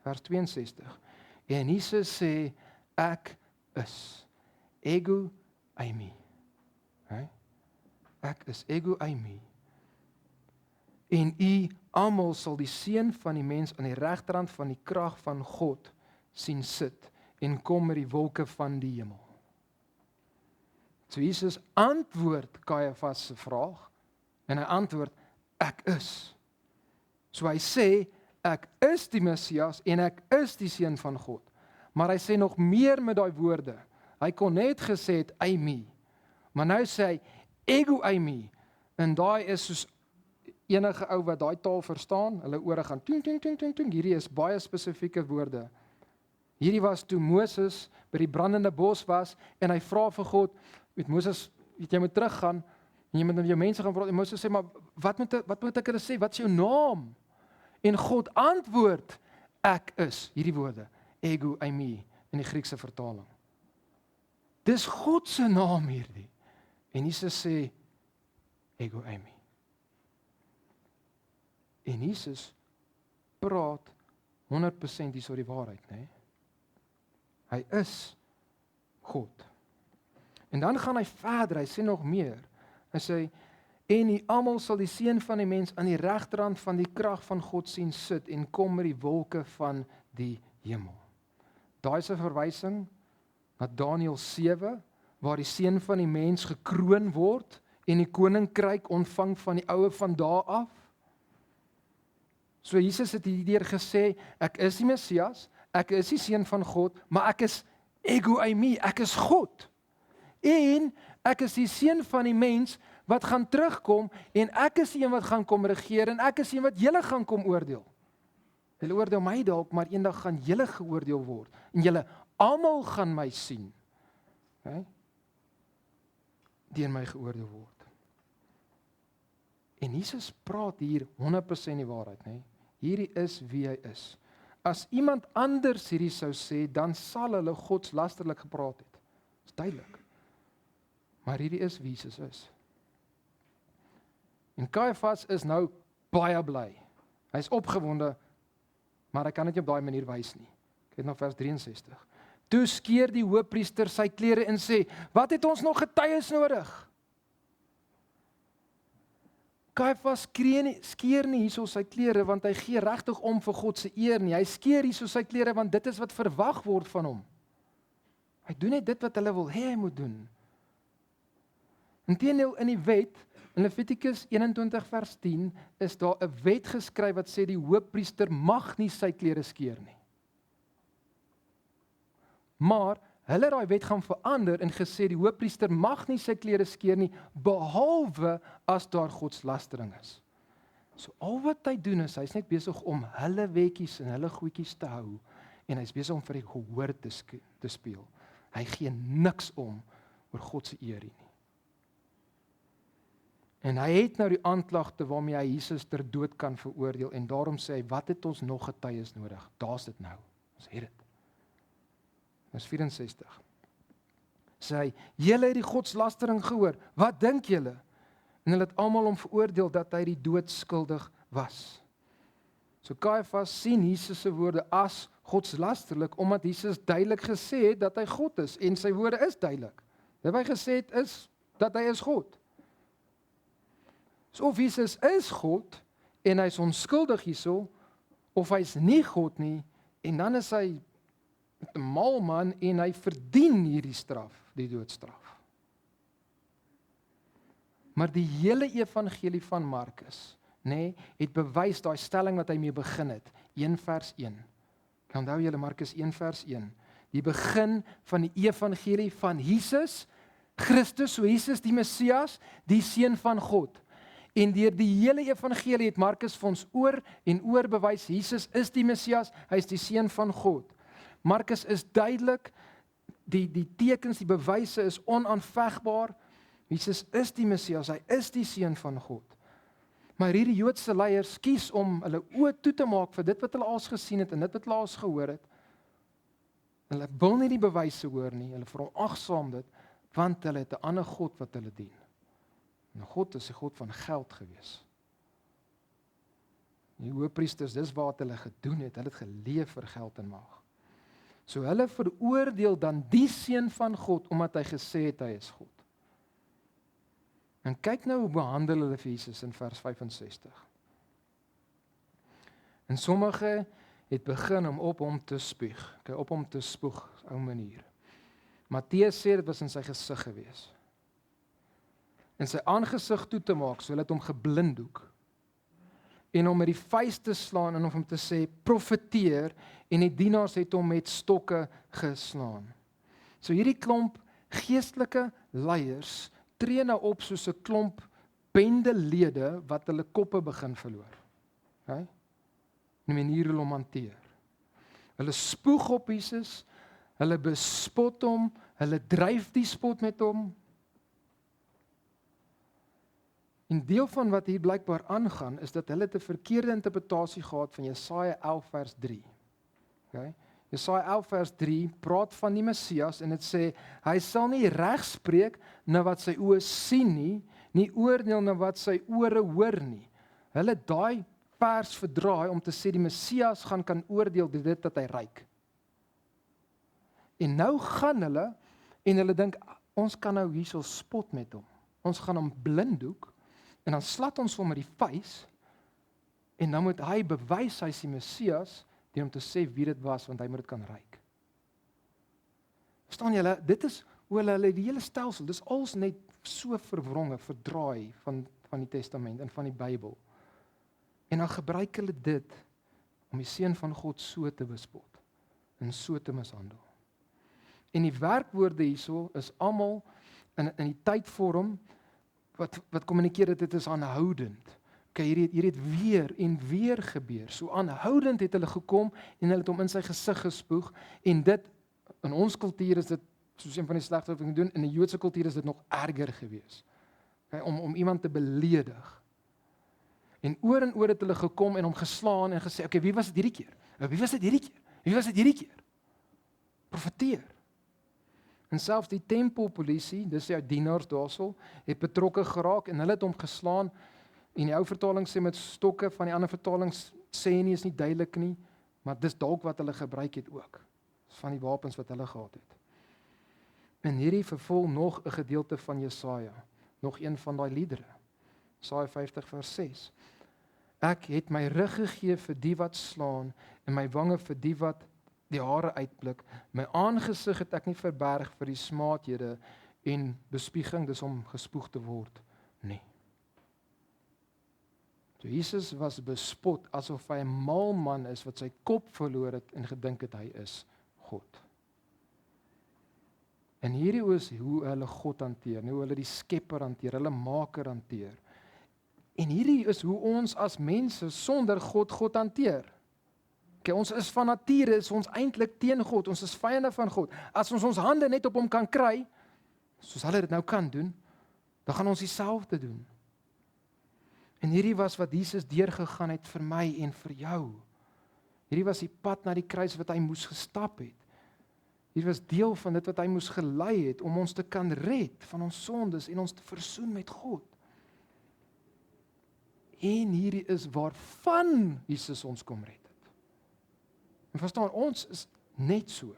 Vers 62. En Jesus sê: "Ek is. Ego eimi. Ek is ego eimi. En u almal sal die seun van die mens aan die regterhand van die krag van God sien sit en kom met die wolke van die hemel. So Jesus antwoord Kajafas se vraag en hy antwoord, ek is. So hy sê, ek is die Messias en ek is die seun van God. Maar hy sê nog meer met daai woorde. Hy kon net gesê het, eimi. Maar nou sê hy, ego eimi. En daai is soos enige ou wat daai taal verstaan, hulle ore gaan ting ting ting ting ting. Hierdie is baie spesifieke woorde. Hierdie was toe Moses by die brandende bos was en hy vra vir God, weet Moses, jy moet teruggaan en jy moet met jou mense gaan praat. En Moses sê, maar wat moet ek hulle sê? Wat is jou naam? En God antwoord, ek is, hierdie woorde, ego eimi in die Griekse vertaling. Dis God se naam hierdie. En Jesus sê, ego eimi. En Jesus praat 100% hier oor die waarheid, né? Hy is God. En dan gaan hy verder, hy sê nog meer. Hy sê, en u almal sal die seun van die mens aan die regterhand van die krag van God sien sit en kom met die wolke van die hemel. Daai is 'n verwysing na Daniël 7, waar die seun van die mens gekroon word en die koninkryk ontvang van die oue van daar af. So Jesus het hierdeur gesê, ek is die Messias, ek is die seun van God, maar ek is ego eimi, ek is God. En ek is die seun van die mens wat gaan terugkom en ek is die een wat gaan kom regeer en ek is die een wat julle gaan kom oordeel. Julle oordeel my dalk, maar eendag gaan julle geoordeel word en julle almal gaan my sien. Deur my geoordeel word. En Jesus praat hier 100% die waarheid, né? Hierdie is wie hy is. As iemand anders hierdie sou sê, dan sal hulle godslasterlik gepraat het. Dis duidelik. Maar hierdie is wie Jesus is. En Kajafas is nou baie bly. Hy's opgewonde, maar hy kan dit nie op daai manier wys nie. Kyk na vers 63. Toe skeer die hoofpriester sy klere en sê, wat het ons nog getuies nodig? Kajafas skeer nie hierso sy klere, want hy gee regtig om vir God se eer nie. Hy skeer hierso sy klere, want dit is wat verwag word van hom. Hy doen net dit wat hulle wil hê hy moet doen. Inteendeel in die wet, in Levitikus 21 vers 10, is daar 'n wet geskryf wat sê die hoofpriester mag nie sy klere skeer nie. Maar hulle het daai wet gaan verander en gesê die hoofpriester mag nie sy klere skeer nie, behalwe as daar godslastering is. So al wat hy doen is, hy's net besig om hulle wetjies en hulle goedjies te hou, en hy's besig om vir die gehoor te speel. Hy gee niks om oor God se eer nie. En hy het nou die aanklagte waarmee hy Jesus ter dood kan veroordeel, en daarom sê hy, wat het ons nog getuies nodig? Daar's dit nou, ons het dit. Vers 64. Sê hy, julle het die godslastering gehoor, wat dink julle? En hulle het almal hom veroordeel dat hy die dood skuldig was. So Kajafas sien Jesus se woorde as godslasterlik, omdat Jesus duidelik gesê het dat hy God is, en sy woorde is duidelik. Wat hy gesê het is, dat hy is God. So of Jesus is God, en hy is onskuldig hierso, of hy is nie God nie, en dan is hy 'n mal man en hy verdien hierdie straf, die doodstraf. Maar die hele evangelie van Markus, het bewys daai stelling wat hy mee begin het, 1 vers 1. Onthou julle Markus 1 vers 1. Die begin van die evangelie van Jesus Christus, so Jesus die Messias, die seun van God. En deur die hele evangelie het Markus vir ons oor en oor bewys, Jesus is die Messias, hy is die seun van God. Markus is duidelik, die tekens, die bewyse is onaanvegbaar. Jesus is die Messias, hy is die seun van God. Maar hierdie Joodse leiers kies om hulle oë toe te maak vir dit wat hulle al gesien het en dit wat hulle al gehoor het. Hulle wil nie die bewyse hoor nie, hulle veronagsaam dit, want hulle het 'n ander God wat hulle dien. En God is 'n God van geld gewees. Die hoëpriesters, dis wat hulle gedoen het, hulle het geleef vir geld en mag. So hulle veroordeel dan die seun van God, omdat hy gesê het hy is God. En kyk nou hoe behandel hulle vir Jesus in vers 65. En sommige het begin om op hom te spuug. Okay, op hom te spoeg, ou manier. Matteus sê dit was in sy gesig gewees. En sy aangesig toe te maak, so hulle het hom geblinddoek. En hom met die vuis te slaan en om hom te sê, profeteer, en die dienaars het hom met stokke geslaan. So hierdie klomp geestelike leiers tree nou op soos 'n klomp bendelede wat hulle koppe begin verloor. Okay? Die manier hoe hom hanteer. Hulle spoeg op Jesus, hulle bespot hom, hulle dryf die spot met hom. En deel van wat hier blykbaar aangaan, is dat hulle 'n verkeerde interpretasie gehad van Jesaja 11 vers 3. Okay? Jesaja 11 vers 3 praat van die Messias en dit sê, hy sal nie reg spreek na wat sy oë sien nie oordeel na wat sy ore hoor nie. Hulle daai vers verdraai om te sê die Messias kan oordeel dit dat hy ryk. En nou gaan hulle en hulle dink ons kan nou hierso spot met hom. Ons gaan hom blinddoek en dan slat ons hom met die vuis en dan moet hy bewys hy is die Messias deur om te sê wie dit was want hy moet dit kan ryk. Verstaan julle, dit is hoe hulle die hele stelsel, dis als net so verwronge, verdraai van die Testament en van die Bybel. En dan gebruik hulle dit om die seun van God so te bespot en so te mishandel. En die werkwoorde hierso is almal in die tydvorm wat kommunikeer dit is aanhoudend. Okay, hier het weer en weer gebeur. So aanhoudend het hulle gekom en hulle het hom in sy gesig gespoeg en dit in ons kultuur is dit soos een van die slegste wat ons doen, in die Joodse kultuur is dit nog erger gewees. Okay, om iemand te beledig. En oor het hulle gekom en hom geslaan en gesê, okay, wie was dit hierdie keer? Wie was dit hierdie keer? Wie was dit hierdie keer? Profeteer. En selfs die tempelpolisie, dis die dienaars daarso, het betrokke geraak en hulle het hom geslaan. En die ou vertaling sê met stokke, van die ander vertalings sê nie, is nie duidelik nie, maar dis dalk wat hulle gebruik het ook. Van die wapens wat hulle gehad het. En hierdie vervul nog 'n gedeelte van Jesaja, nog een van daai liedere. Jesaja 50 vers 6. Ek het my rug gegee vir die wat slaan en my wange vir die wat die hare uitblik. My aangesig het ek nie verberg vir die smaadhede en bespieging, dis om gespoeg te word nie. So Jesus was bespot asof hy 'n mal man is wat sy kop verloor het en gedink het hy is God. En hierdie is hoe hulle God hanteer, hoe hulle die skepper hanteer, hulle maker hanteer. En hierdie is hoe ons as mense sonder God hanteer. Okay, ons is van nature, is ons eintlik teen God, ons is vyande van God. As ons hande net op hom kan kry, soos hulle dit nou kan doen, dan gaan ons dieselfde doen. En hierdie was wat Jesus deurgegaan het vir my en vir jou. Hierdie was die pad na die kruis wat hy moes gestap het. Hierdie was deel van dit wat hy moes gelei het om ons te kan red van ons sondes en ons te versoen met God. En hierdie is waarvan Jesus ons kom red het. En verstaan, ons is net so.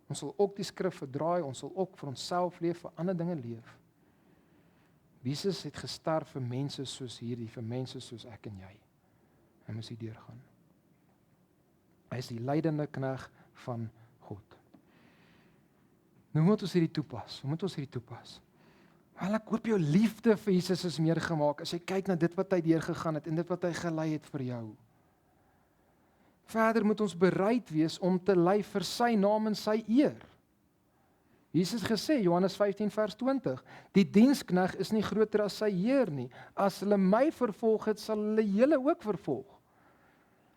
Ons sal ook die skrif verdraai, ons sal ook vir onsself leef, vir ander dinge leef. Jesus het gesterf vir mense soos hierdie, vir mense soos ek en jy. Hy moes hier deurgaan. Hy is die lydende knegt van God. Nou moet ons hierdie toepas. Hoe moet ons hierdie toepas? Wel, ek hoop jou liefde vir Jesus is meer gemaak as jy kyk na dit wat hy deurgegaan het en dit wat hy gelei het vir jou. Verder moet ons bereid wees om te ly vir sy naam en sy eer. Jesus gesê, Johannes 15 vers 20, die diensknegt is nie groter as sy heer nie. As hulle my vervolg het, sal hulle julle ook vervolg.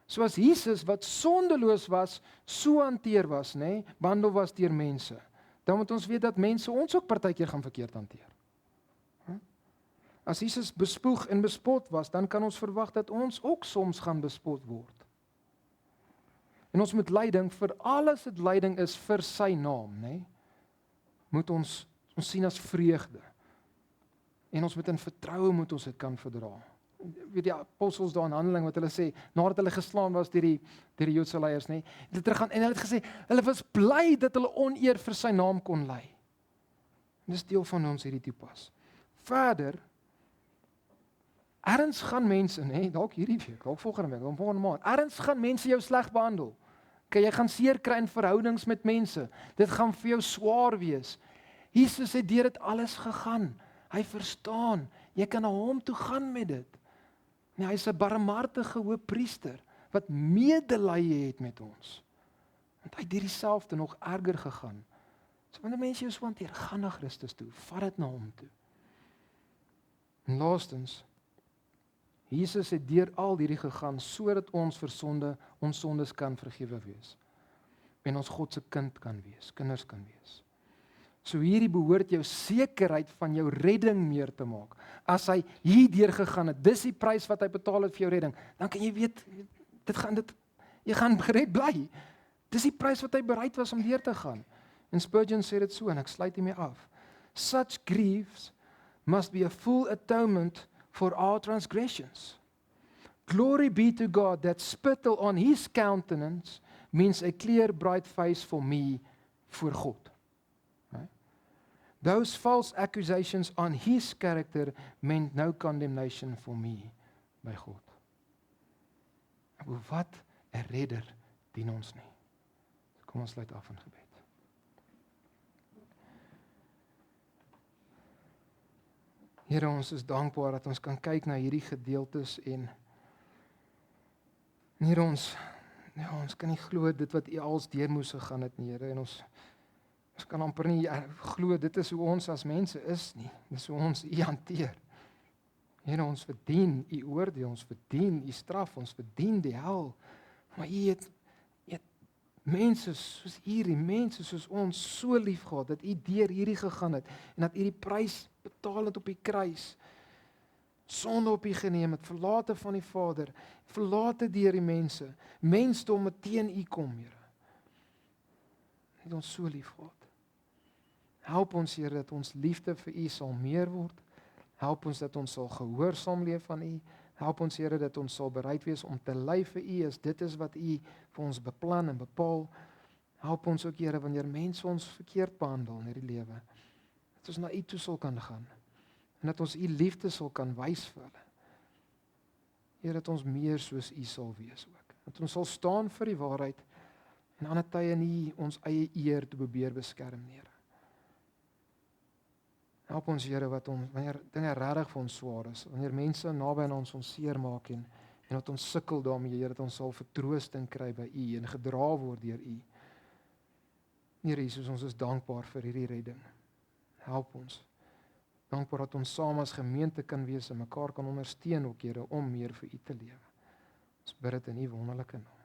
Soos Jesus wat sondeloos was, so hanteer was, nê, behandel was deur mense. Dan moet ons weet dat mense ons ook partykeer gaan verkeerd hanteer. As Jesus bespoeg en bespot was, dan kan ons verwag dat ons ook soms gaan bespot word. En ons moet lyding vir alles wat lyding is vir sy naam, nê? Moet ons sien as vreugde. En ons moet in vertroue moet ons dit kan verdra. weet die apostels daar in Handelinge wat hulle sê, nadat hulle geslaan was deur die Joodse leiers, nê, hulle teruggaan en hulle het gesê, hulle was bly dat hulle oneer vir sy naam kon lei. En dis deel van ons hierdie toepas. Verder, ergens gaan mense, nê, dalk hierdie week, dalk volgende week, dalk volgende maand, ergens gaan mense jou sleg behandel. Okay, jy gaan seer kry in verhoudings met mense. Dit gaan vir jou swaar wees. Jesus het deur dit alles gegaan. Hy verstaan. Jy kan na hom toe gaan met dit. Nee, hy is 'n barmhartige hoëpriester wat medelee het met ons. Want hy het deur dieselfde nog erger gegaan. So wanneer mense jou so hanteer, gaan na Christus toe, vat dit na hom toe. En laastens, Jesus het deur al hierdie gegaan sodat ons vir ons sondes kan vergewe wees. En ons God se kind kan wees, kinders kan wees. So hierdie behoort jou sekerheid van jou redding meer te maak. As hy hierdeur gegaan het, dis die prys wat hy betaal het vir jou redding, dan kan jy weet, jy gaan gered bly. Dis die prys wat hy bereid was om deur te gaan. En Spurgeon sê dit so, en ek sluit hiermee af. Such griefs must be a full atonement for our transgressions. Glory be to God that spittle on his countenance means a clear bright face for me voor God. Those false accusations on his character meant no condemnation for me by God. Wat 'n redder dien ons nie. Kom ons sluit af in gebed. Here, ons is dankbaar dat ons kan kyk na hierdie gedeeltes en Here, ons kan nie glo dit wat U als deur moes gegaan het nie, Here, en ons kan amper nie glo dit is hoe ons as mense is nie. Dis hoe ons U hanteer. Here, ons verdien U oordeel, ons verdien U straf, ons verdien die hel. Maar U het mense soos hierdie mense soos ons so lief gehad dat U deur hierdie gegaan het en dat U die prys betaal het op die kruis. Sonde op U geneem het, verlate van die Vader, verlate deur die mense, mensdom teen U kom, Here. U het ons so lief gehad. Help ons, Here, dat ons liefde vir U sal meer word. Help ons dat ons sal gehoorsaam leef aan U. Help ons, Here, dat ons sal bereid wees om te ly vir U as dit is wat U vir ons beplan en bepaal. Help ons ook, Here, wanneer mense ons verkeerd behandel in hierdie lewe, dat ons na U toe sal kan gaan en dat ons U liefde sal kan wys vir hulle. Here, dat ons meer soos U sal wees ook. Dat ons sal staan vir die waarheid en ander tye nie ons eie eer te probeer beskerm nie. Help ons, Here, wanneer dinge regtig vir ons swaar is, wanneer mense naby aan ons seer maak en dat ons sukkel daarmee, Here, dat ons sal vertroosting kry by U en gedra word deur U. Here Jesus, ons is dankbaar vir hierdie redding. Help ons. Dankbaar dat ons saam as gemeente kan wees en mekaar kan ondersteun ook, Here, om meer vir U te lewe. Ons bid dit in U wonderlike naam.